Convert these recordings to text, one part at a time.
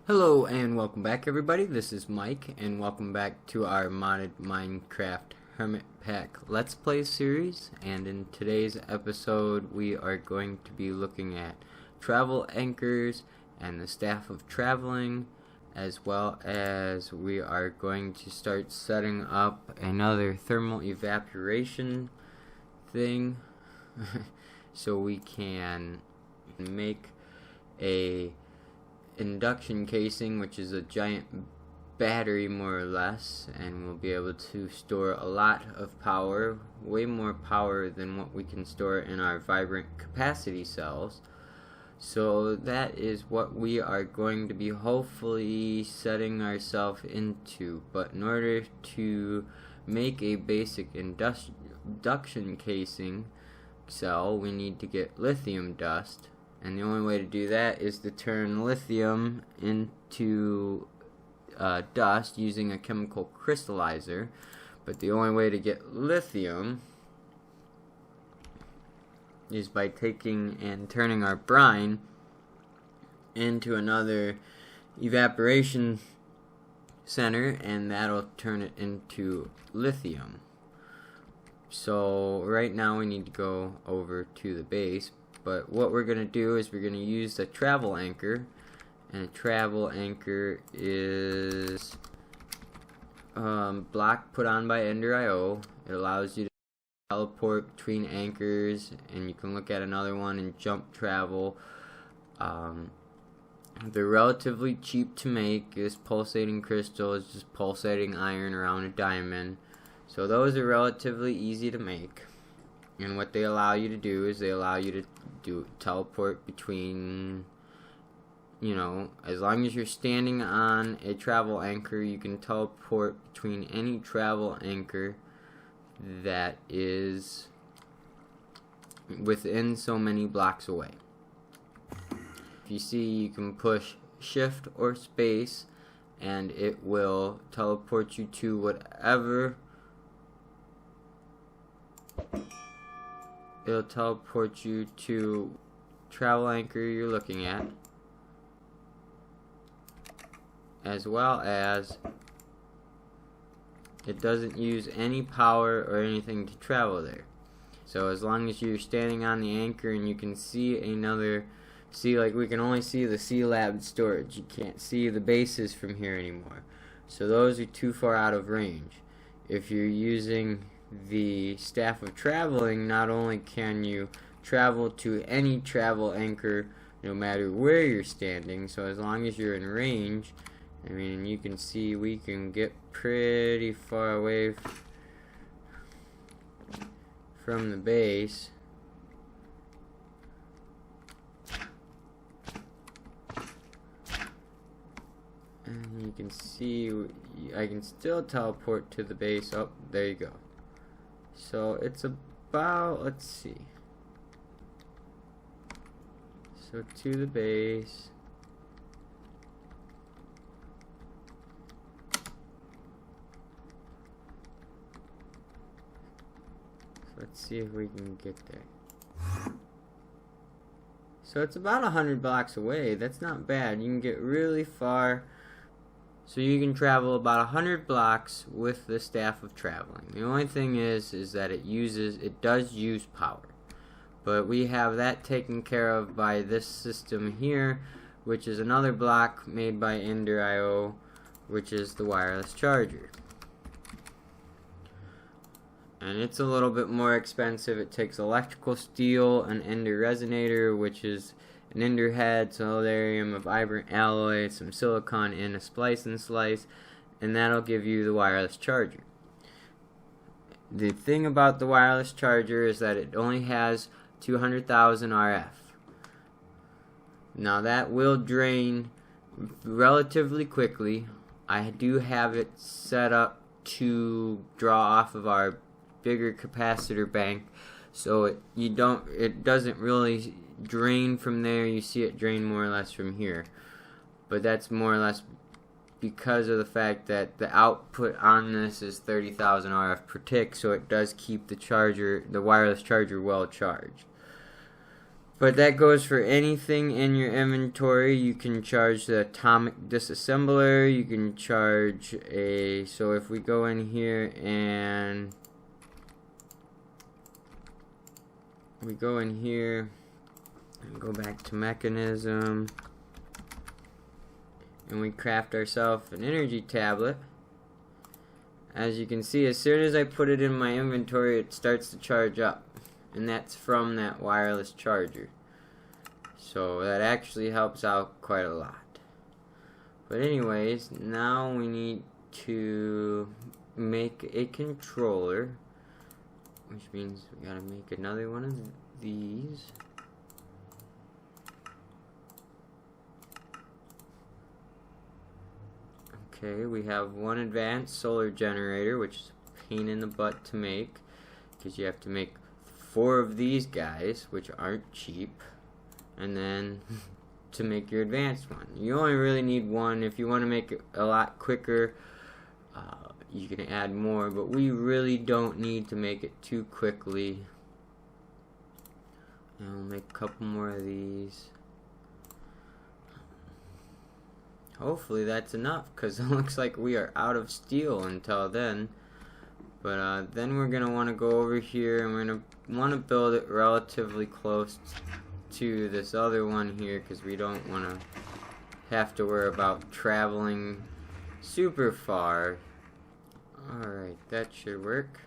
Hello and welcome back everybody, this is Mike and welcome back to our modded Minecraft Hermitpack Let's Play series. And in today's episode we are going to be looking at travel anchors and the staff of traveling, as well as we are going to start setting up another thermal evaporation thing so we can make a induction casing, which is a giant battery more or less, and we'll be able to store a lot of power, way more power than what we can store in our vibrant capacity cells. So that is what we are going to be hopefully setting ourselves into. But in order to make a basic induction casing cell, we need to get lithium dust. And the only way to do that is to turn lithium into dust using a chemical crystallizer. But the only way to get lithium is by taking and turning our brine into another evaporation center, and that'll turn it into lithium. So right now we need to go over to the base. But what we're going to do is we're going to use a travel anchor, and a travel anchor is block put on by Ender.io. It allows you to teleport between anchors, and you can look at another one and jump travel. They're relatively cheap to make. This pulsating crystal is just pulsating iron around a diamond. So those are relatively easy to make. And what they allow you to do is they allow you to teleport between, as long as you're standing on a travel anchor, you can teleport between any travel anchor that is within so many blocks away. If you see, you can push shift or space and it will teleport you to whatever. It'll teleport you to travel anchor you're looking at, as well as it doesn't use any power or anything to travel there. So as long as you're standing on the anchor and you can see like we can only see the C-Lab storage, you can't see the bases from here anymore. So those are too far out of range. If you're using the staff of traveling, not only can you travel to any travel anchor no matter where you're standing, so as long as you're in range, you can see we can get pretty far away from the base. And you can see I can still teleport to the base. Oh, there you go. So it's about, let's see, so to the base, so let's see if we can get there. So it's about 100 blocks away. That's not bad. You can get really far. So you can travel about 100 blocks with the staff of traveling. The only thing is that it does use power. But we have that taken care of by this system here, which is another block made by Ender.io, which is the wireless charger. And it's a little bit more expensive. It takes electrical steel, an Ender resonator, which is an ender head, solarium, a vibrant alloy, some silicon in a splice and slice, and that'll give you the wireless charger. The thing about the wireless charger is that it only has 200,000 RF. Now that will drain relatively quickly. I do have it set up to draw off of our bigger capacitor bank, so it doesn't really drain from there. You see it drain more or less from here, but that's more or less because of the fact that the output on this is 30,000 RF per tick, so it does keep the wireless charger well charged. But that goes for anything in your inventory. You can charge the atomic disassembler. You can charge a... So if we go in here and... we go in here and go back to mechanism. And we craft ourselves an energy tablet. As you can see, as soon as I put it in my inventory, it starts to charge up. And that's from that wireless charger. So that actually helps out quite a lot. But anyways, now we need to make a controller, which means we gotta make another one of these. Okay, we have one advanced solar generator, which is a pain in the butt to make, because you have to make 4 of these guys, which aren't cheap, and then to make your advanced one. You only really need one. If you want to make it a lot quicker, you can add more, but we really don't need to make it too quickly. And we'll make a couple more of these. Hopefully that's enough, because it looks like we are out of steel until then. But then we're going to want to go over here and we're going to want to build it relatively close to this other one here, because we don't want to have to worry about traveling super far. Alright, that should work.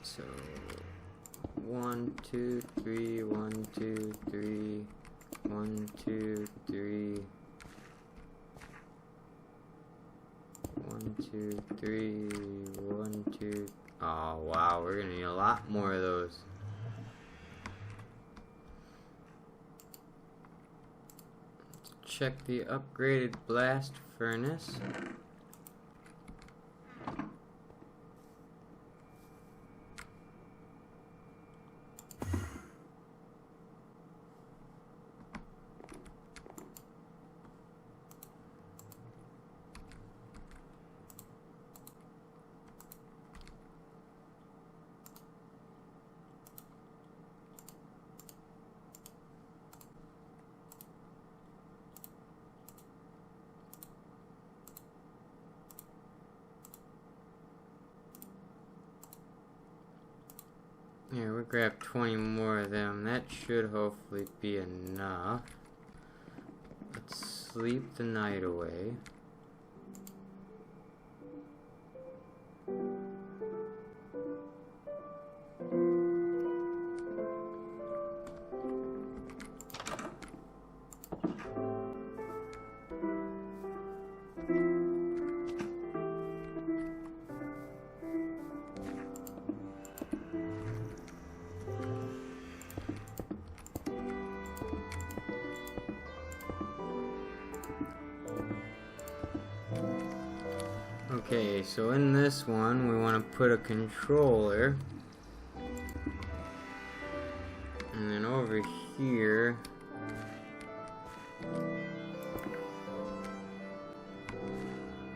So 1, 2, 3, 1, 2, 3, 1, 2, 3, 1, 2, 3, 1, 2. Oh wow, we're gonna need a lot more of those. Let's check the upgraded blast furnace. Here, we'll grab 20 more of them. That should hopefully be enough. Let's sleep the night away. Okay, so in this one we want to put a controller, and then over here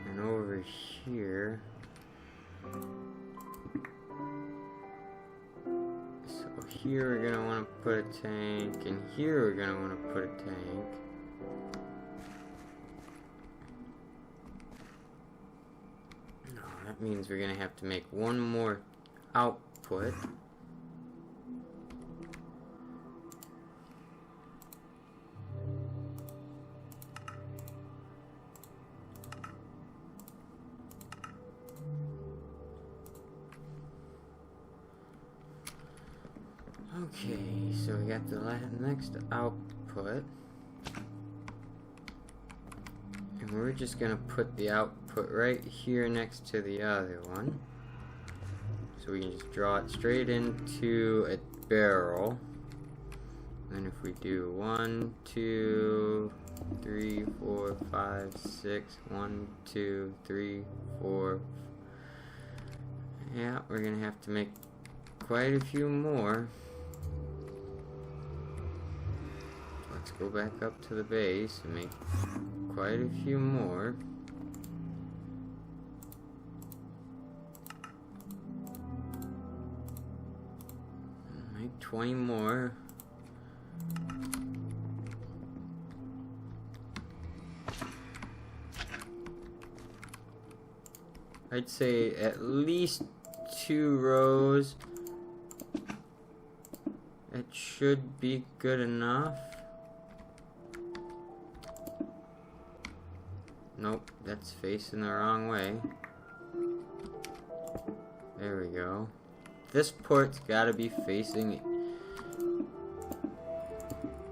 and over here. So here we're gonna want to put a tank, and here we're gonna want to put a tank. That means we're gonna have to make one more output. Okay, so we got the next output. And we're just going to put the output right here next to the other one. So we can just draw it straight into a barrel. And if we do 1, 2, 3, 4, 5, 6, 1, 2, 3, 4. Yeah, we're going to have to make quite a few more. Let's go back up to the base and make quite a few more. 20 more. I'd say at least 2 rows. It should be good enough. Nope, that's facing the wrong way. There we go. This port's gotta be facing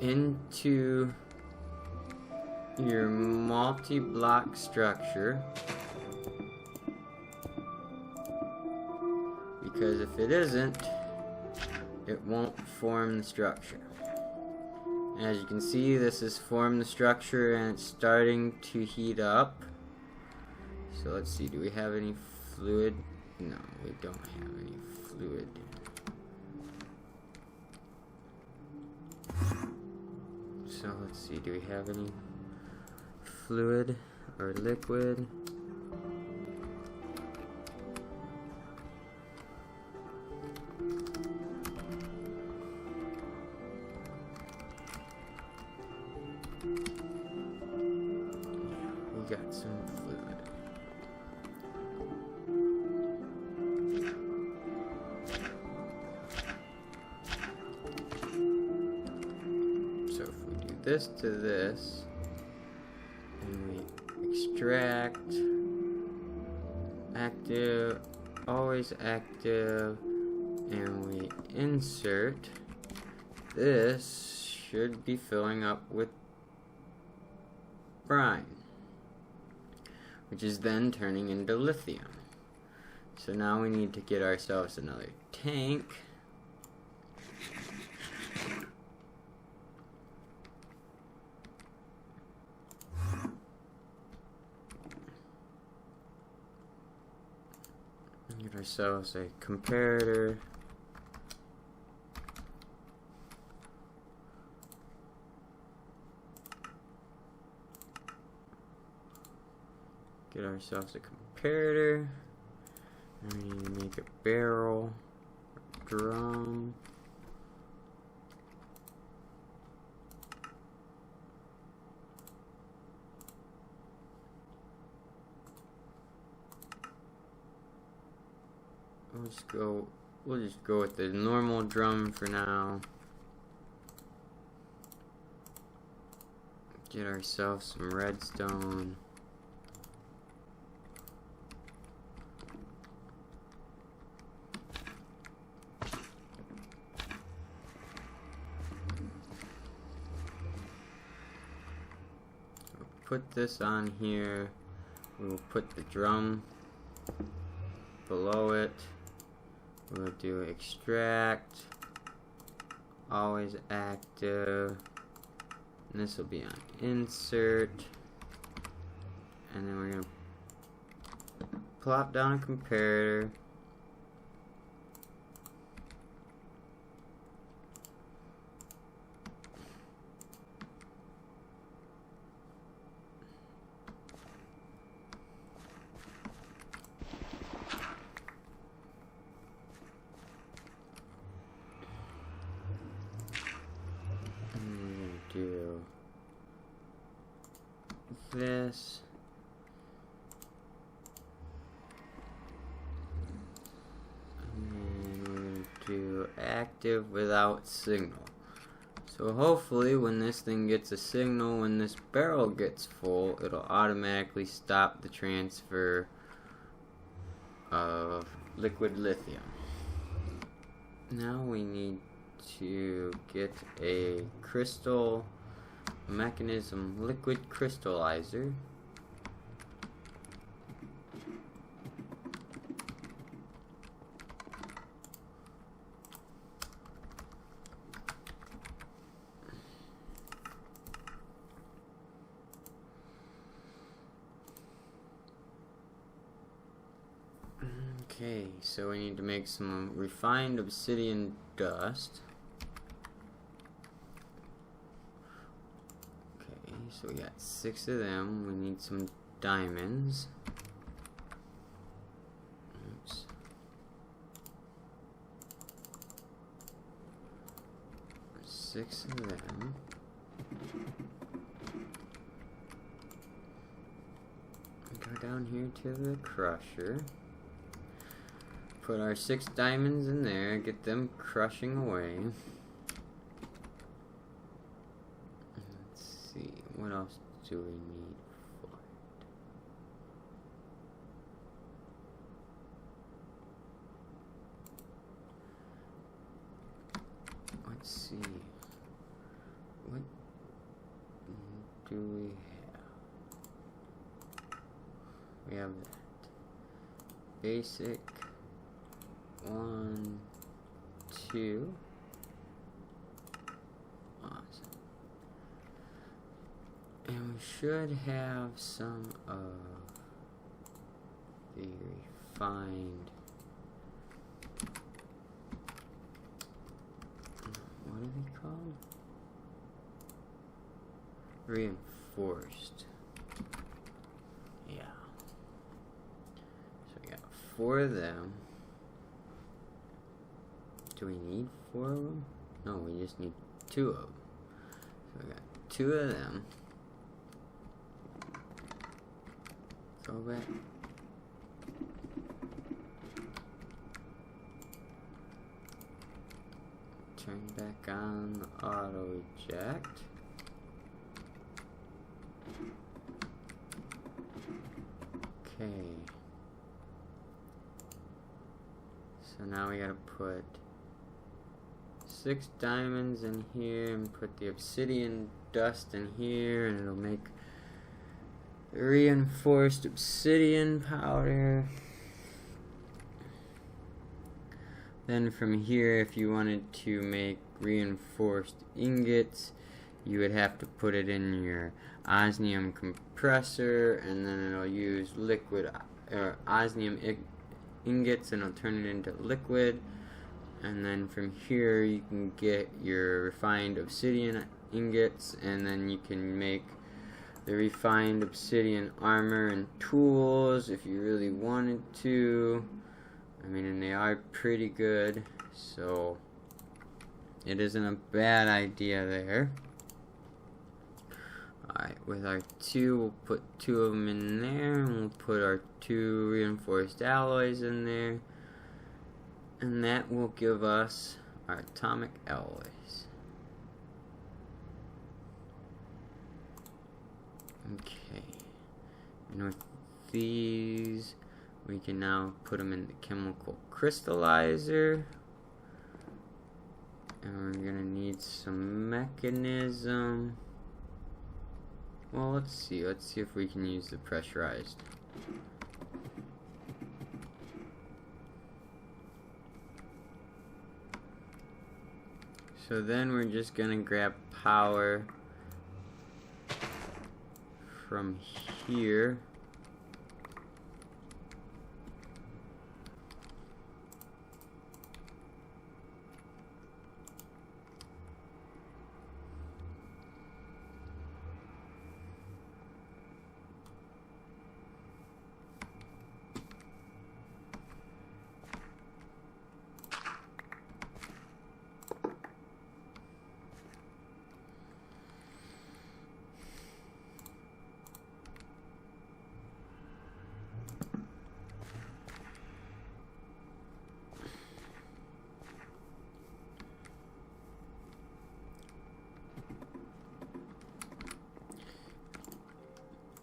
into your multi-block structure. Because if it isn't, it won't form the structure. As you can see, this has formed the structure and it's starting to heat up. So let's see, do we have any fluid? No, we don't have any fluid. So let's see, do we have any fluid or liquid? We got some fluid. So if we do this to this, and we extract, active, always active, and we insert, this should be filling up with brine, which is then turning into lithium. So now we need to get ourselves another tank. Get ourselves a comparator. Get ourselves a comparator. And we need to make a barrel, a drum. We'll just go with the normal drum for now. Get ourselves some redstone. Put this on here. We'll put the drum below it. We'll do extract, always active, and this will be on insert, and then we're going to plop down a comparator. Do this, and then we're going to do active without signal. So hopefully when this thing gets a signal, when this barrel gets full, it'll automatically stop the transfer of liquid lithium. Now we need to get a crystal mechanism liquid crystallizer. Okay, so we need to make some refined obsidian dust. So we got 6 of them. We need some diamonds. Oops. 6 of them. Go down here to the crusher. Put our 6 diamonds in there, get them crushing away. Let's see, what else do we need for it? Let's see, what do we have? We have that basic 1, 2. Awesome. And we should have some of the refined. What are they called? Reinforced. Yeah. So we got 4 of them. Do we need 4 of them? No, we just need 2 of them. So we got 2 of them. Go back. Turn back on the auto eject. Okay. So now we gotta put 6 diamonds in here and put the obsidian dust in here, and it'll make reinforced obsidian powder. Then from here, if you wanted to make reinforced ingots, you would have to put it in your osmium compressor, and then it'll use liquid osmium ingots, and it'll turn it into liquid. And then from here you can get your refined obsidian ingots, and then you can make the refined obsidian armor and tools if you really wanted to. I mean, and they are pretty good, so it isn't a bad idea there. Alright, with our 2, we'll put 2 of them in there, and we'll put our 2 reinforced alloys in there. And that will give us our atomic alloys. Okay. And with these, we can now put them in the chemical crystallizer. And we're gonna need some mechanism. Well, let's see if we can use the pressurized. So then we're just gonna grab power from here.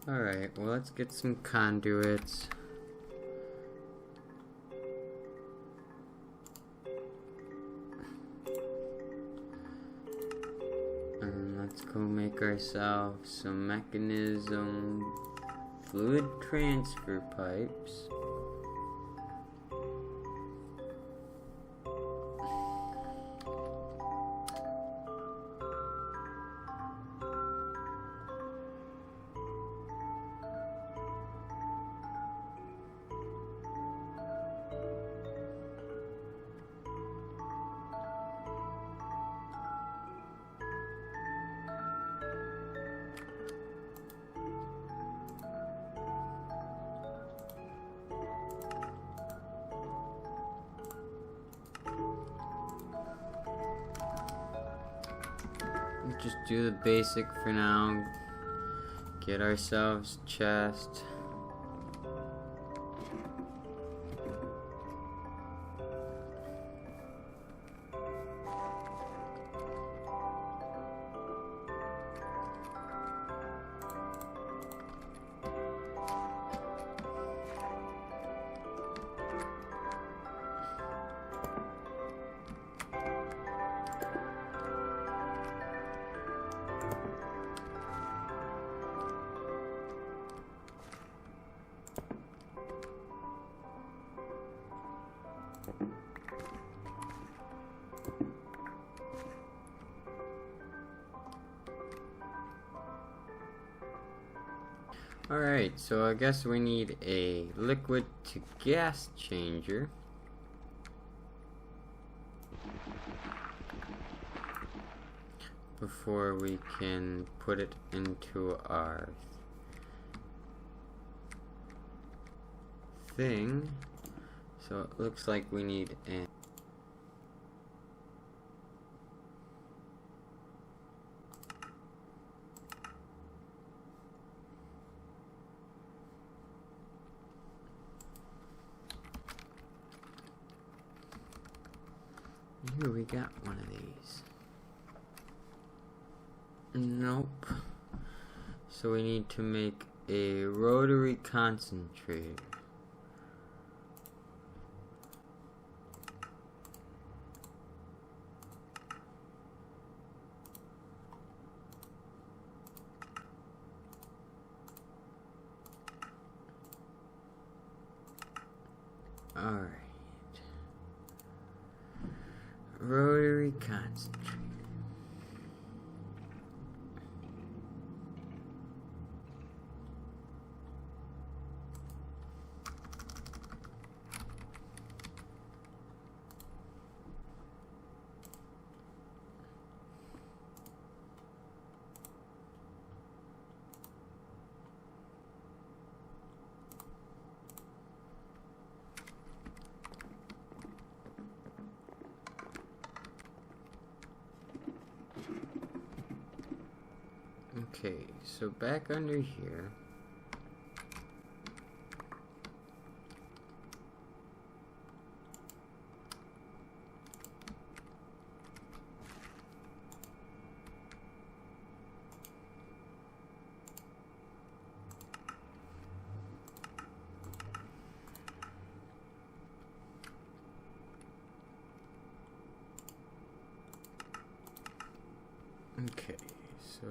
Alright, well, let's get some conduits. And let's go make ourselves some mechanism fluid transfer pipes. just do the basic for now. Get ourselves chest. Alright, so I guess we need a liquid to gas changer. Before we can put it into our thing. So it looks like we need a here we got one of these. Nope. So we need to make a rotary concentrator. Alright. Rotary concentrator. Okay, so back under here. Okay, so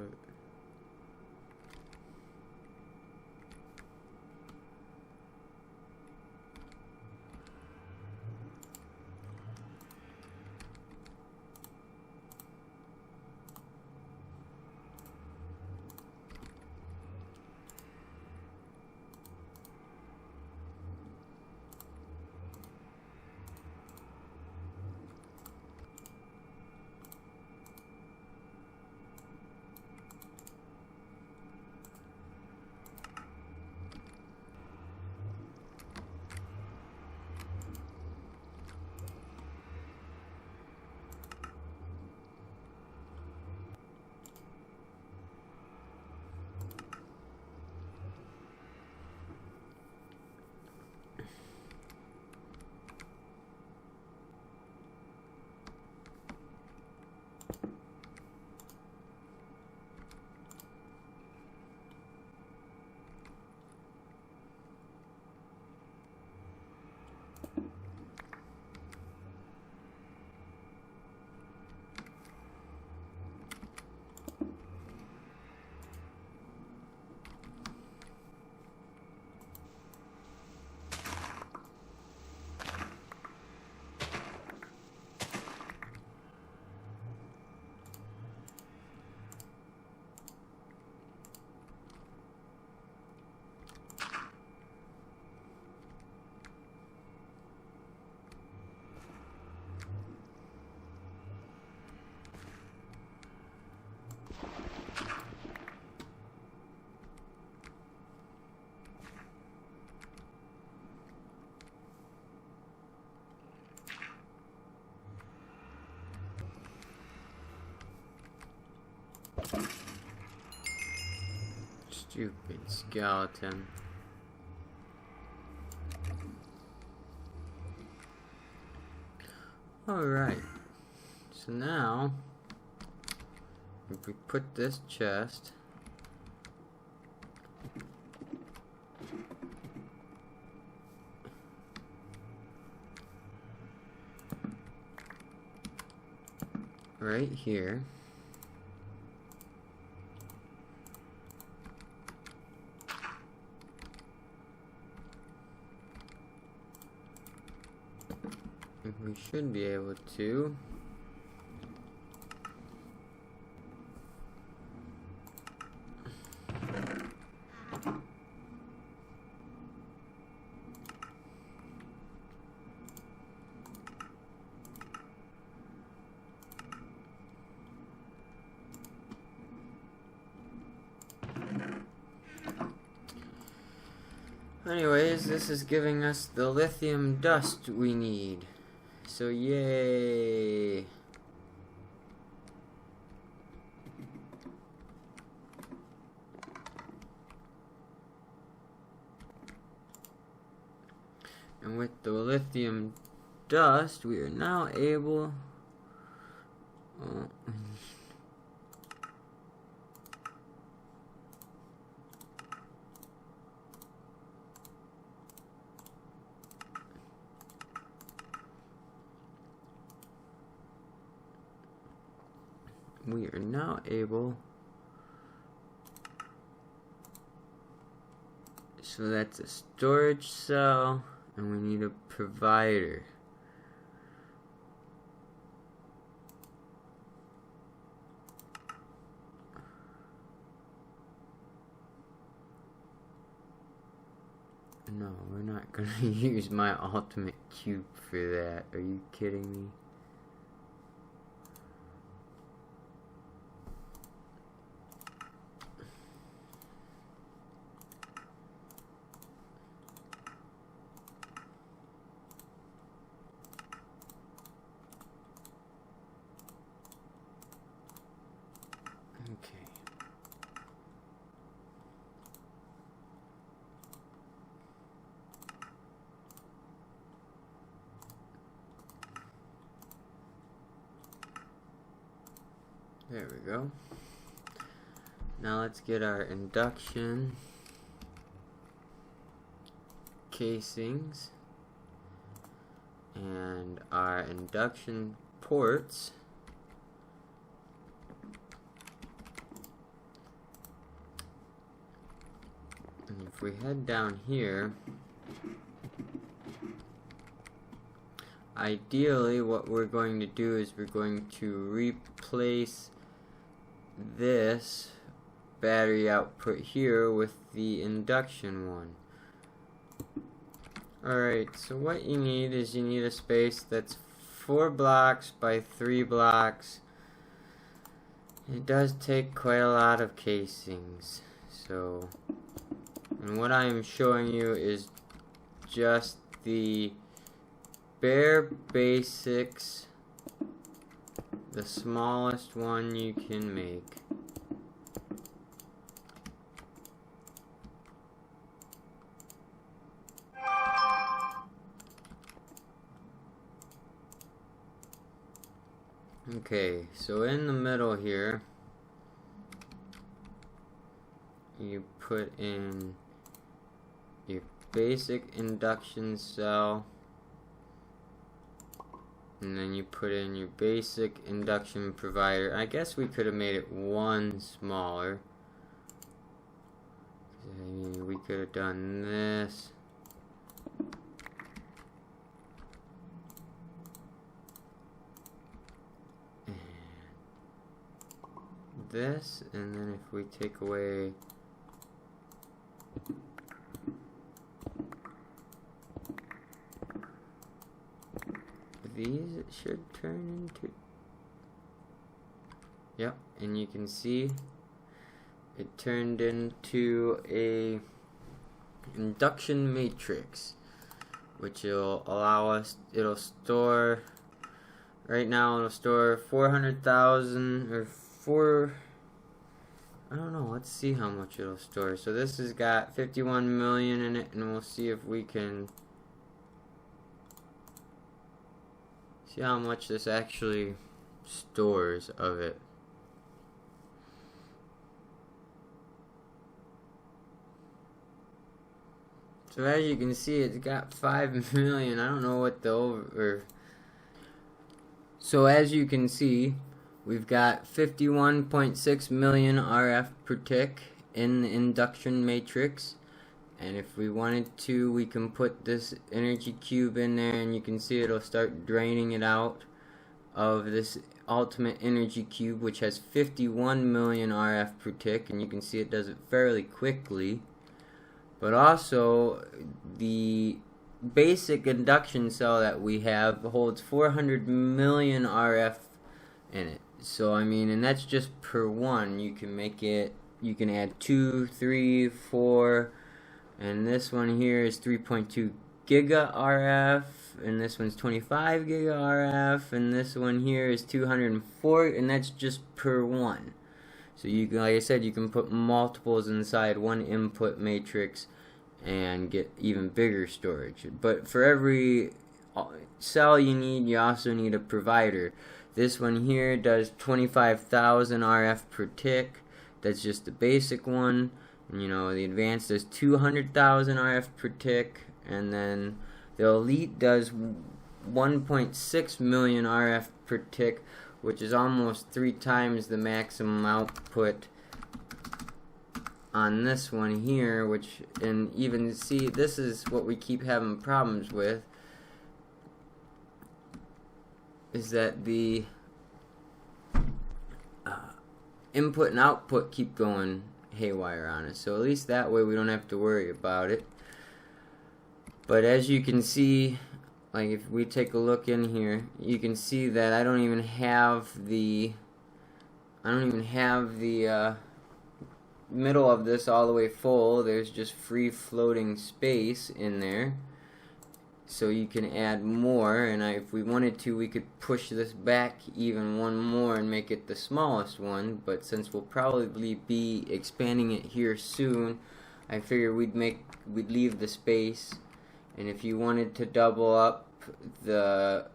Stupid skeleton. Alright. So now, if we put this chest right here, we should be able to anyways, this is giving us the lithium dust we need. So yay! And with the lithium dust, we are now able so that's a storage cell, and we need a provider. No, we're not gonna use my ultimate cube for that. Are you kidding me? Okay. There we go. Now let's get our induction casings and our induction ports. And if we head down here, ideally what we're going to do is we're going to replace this battery output here with the induction one. Alright, so what you need is you need a space that's 4 blocks by 3 blocks. It does take quite a lot of casings, so, and what I am showing you is just the bare basics, the smallest one you can make. Okay, so in the middle here, you put in your basic induction cell, and then you put in your basic induction provider. I guess we could have made it one smaller. I mean, we could have done this. This, and then if we take away these, it should turn into, yep, and you can see it turned into a induction matrix, which will allow us, it'll store, right now it'll store 400,000 or I don't know, let's see how much it'll store. So this has got 51 million in it, and we'll see if we can see how much this actually stores of it. So as you can see, it's got 5 million. I don't know what the over. So as you can see, we've got 51.6 million RF per tick in the induction matrix. And if we wanted to, we can put this energy cube in there, and you can see it'll start draining it out of this ultimate energy cube, which has 51 million RF per tick, and you can see it does it fairly quickly. But also, the basic induction cell that we have holds 400 million RF in it. So I mean, and that's just per one. You can make it, you can add 2, 3, 4, and this one here is 3.2 giga RF, and this one's 25 giga RF, and this one here is 204, and that's just per one. So you can, like I said, you can put multiples inside one input matrix and get even bigger storage. But for every cell you need, you also need a provider. This one here does 25,000 RF per tick. That's just the basic one. And, you know, the advanced does 200,000 RF per tick, and then the elite does 1.6 million RF per tick, which is almost 3 times the maximum output on this one here, which, and even see, this is what we keep having problems with, is that the input and output keep going haywire on us. So at least that way we don't have to worry about it. But as you can see, like if we take a look in here, you can see that I don't even have the middle of this all the way full. There's just free floating space in there, so you can add more. And if we wanted to, we could push this back even one more and make it the smallest one, but since we'll probably be expanding it here soon, I figured we'd leave the space. And if you wanted to double up the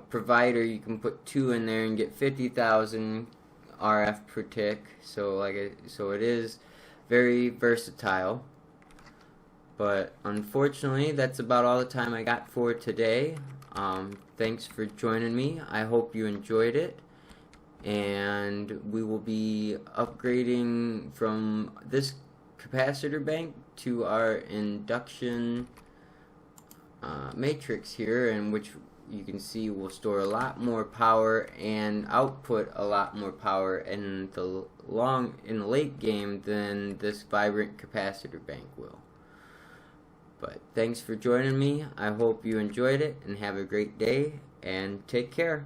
provider, you can put 2 in there and get 50,000 RF per tick. So it is very versatile. But unfortunately, that's about all the time I got for today. Thanks for joining me. I hope you enjoyed it. And we will be upgrading from this capacitor bank to our induction matrix here, in which you can see will store a lot more power and output a lot more power in the late game than this vibrant capacitor bank will. But thanks for joining me. I hope you enjoyed it, and have a great day, and take care.